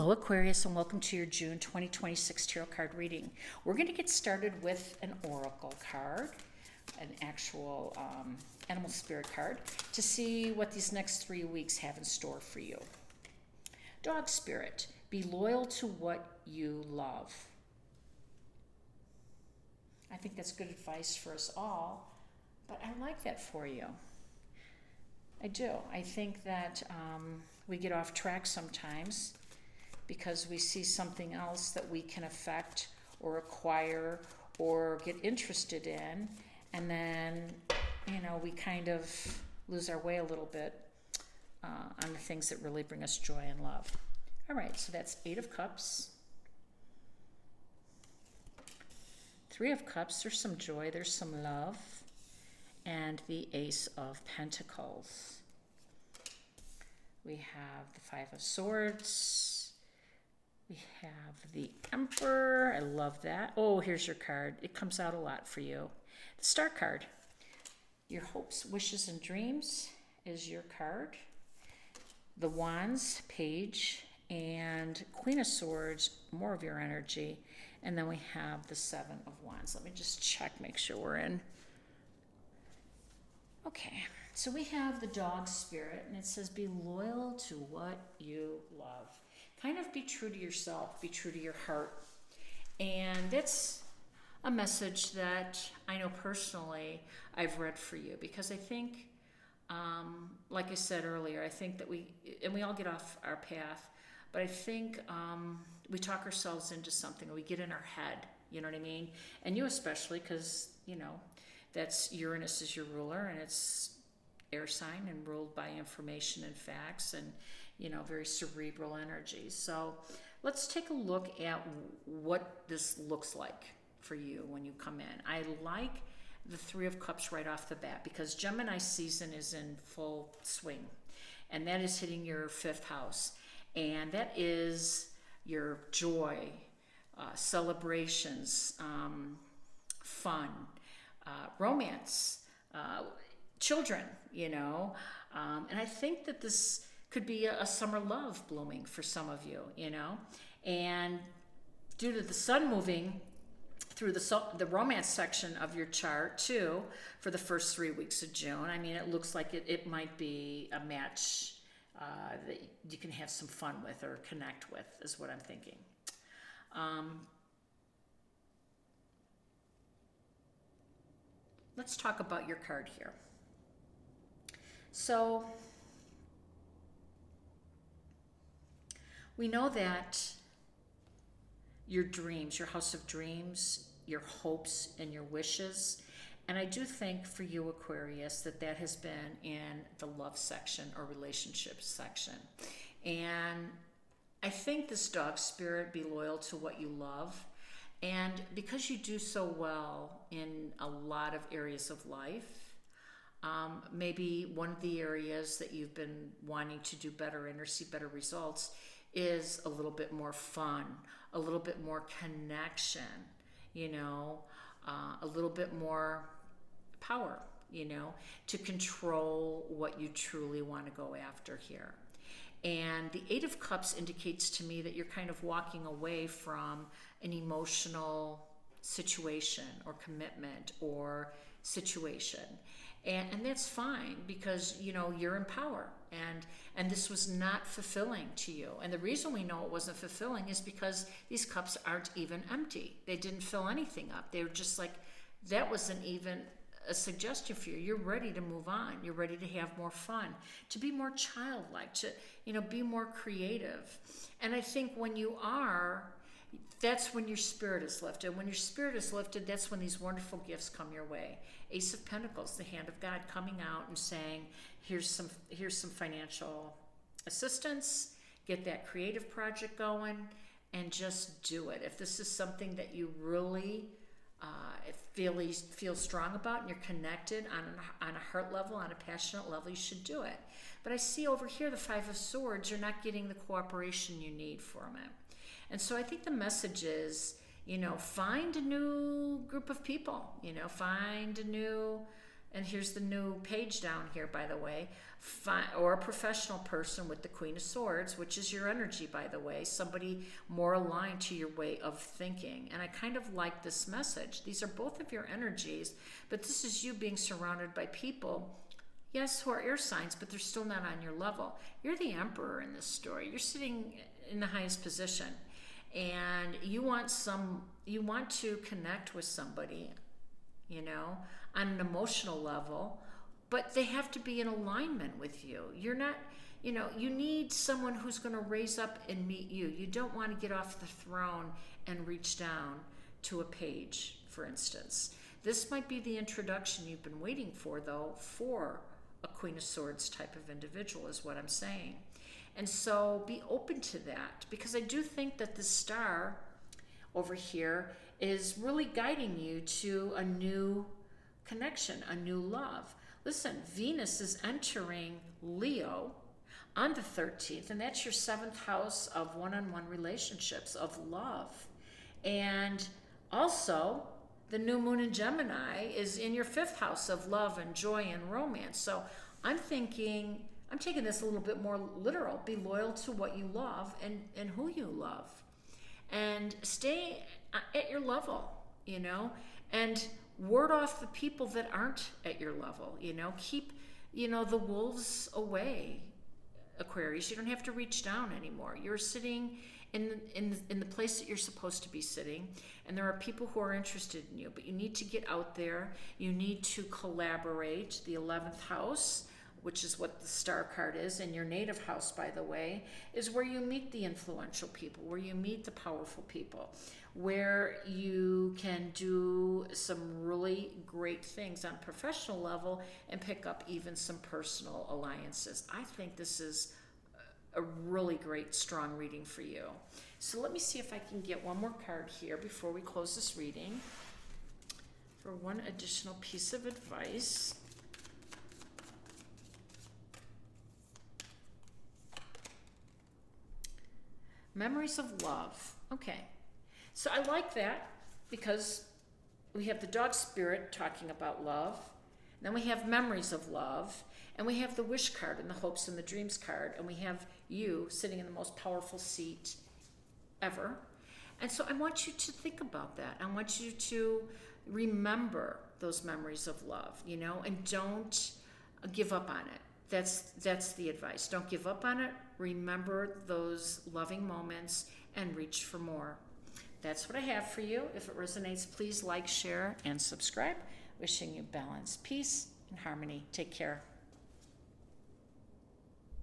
Hello Aquarius, and welcome to your June 2026 tarot card reading. We're going to get started with an oracle card, an actual animal spirit card, to see what these next 3 weeks have in store for you. Dog spirit, be loyal to what you love. I think that's good advice for us all, but I like that for you. I do. I think that we get off track sometimes because we see something else that we can affect or acquire or get interested in, and then, we kind of lose our way a little bit on the things that really bring us joy and love. All right, so that's 8 of Cups. 3 of Cups, there's some joy, there's some love, and the Ace of Pentacles. We have the 5 of Swords. We have the Emperor. I love that. Oh, here's your card. It comes out a lot for you. The Star card. Your hopes, wishes, and dreams is your card. The Wands, Page, and Queen of Swords, more of your energy. And then we have the 7 of Wands. Let me just check, make sure we're in. Okay, so we have the dog spirit, and it says be loyal to what you love. Kind of be true to yourself, be true to your heart. And that's a message that I know personally I've read for you, because I think, like I said earlier, I think that we all get off our path, but I think we talk ourselves into something, or we get in our head, you know what I mean? And you especially, because, that's Uranus is your ruler, and it's air sign and ruled by information and facts and, very cerebral energy. So let's take a look at what this looks like for you when you come in. I like the 3 of Cups right off the bat, because Gemini season is in full swing, and that is hitting your 5th house. And that is your joy, celebrations, fun, romance, children, and I think that this could be a summer love blooming for some of you, and due to the sun moving through the romance section of your chart too for the first 3 weeks of June, it looks like it might be a match that you can have some fun with or connect with, is what I'm thinking. Let's talk about your card here. So we know that your dreams, your house of dreams, your hopes and your wishes, and I do think for you, Aquarius, that has been in the love section or relationships section. And I think this dog spirit, be loyal to what you love. And because you do so well in a lot of areas of life, maybe one of the areas that you've been wanting to do better in or see better results is a little bit more fun, a little bit more connection, a little bit more power, to control what you truly want to go after here. And the 8 of Cups indicates to me that you're kind of walking away from an emotional situation or commitment or situation. And that's fine, because, you're in power, and this was not fulfilling to you. And the reason we know it wasn't fulfilling is because these cups aren't even empty. They didn't fill anything up. They were just like, that wasn't even a suggestion for you. You're ready to move on. You're ready to have more fun, to be more childlike, to, be more creative. And I think when you are, that's when your spirit is lifted. When your spirit is lifted, that's when these wonderful gifts come your way. Ace of Pentacles, the hand of God, coming out and saying, here's some financial assistance, get that creative project going, and just do it. If this is something that you really feel strong about, and you're connected on a heart level, on a passionate level, you should do it. But I see over here the 5 of Swords, you're not getting the cooperation you need from it. And so I think the message is, find a new group of people, find a new and here's the new page down here, by the way, or a professional person with the Queen of Swords, which is your energy, by the way, somebody more aligned to your way of thinking. And I kind of like this message. These are both of your energies, but this is you being surrounded by people, yes, who are air signs, but they're still not on your level. You're the emperor in this story. You're sitting in the highest position, and you want to connect with somebody, you know, on an emotional level, but they have to be in alignment with you. You're not, you know, you need someone who's going to raise up and meet you. You don't want to get off the throne and reach down to a page, for instance. This might be the introduction you've been waiting for, though, for a Queen of Swords type of individual, is what I'm saying. And so be open to that, because I do think that the star over here is really guiding you to a new connection, a new love. Listen, Venus is entering Leo on the 13th, and that's your 7th house of one-on-one relationships, of love. And also, the new moon in Gemini is in your 5th house of love and joy and romance. So I'm taking this a little bit more literal. Be loyal to what you love and who you love. And stay at your level, you know, and ward off the people that aren't at your level, you know. Keep, you know, the wolves away, Aquarius. You don't have to reach down anymore. You're sitting in the place that you're supposed to be sitting, and there are people who are interested in you, but you need to get out there. You need to collaborate. The 11th house, which is what the star card is, and your native house, by the way, is where you meet the influential people, where you meet the powerful people, where you can do some really great things on a professional level and pick up even some personal alliances. I think this is a really great, strong reading for you. So let me see if I can get one more card here before we close this reading for one additional piece of advice. Memories of love. Okay. So I like that because we have the dog spirit talking about love. Then we have memories of love. And we have the wish card and the hopes and the dreams card. And we have you sitting in the most powerful seat ever. And so I want you to think about that. I want you to remember those memories of love, you know, and don't give up on it. That's the advice. Don't give up on it. Remember those loving moments and reach for more. That's what I have for you. If it resonates, please like, share, and subscribe. Wishing you balance, peace, and harmony. Take care.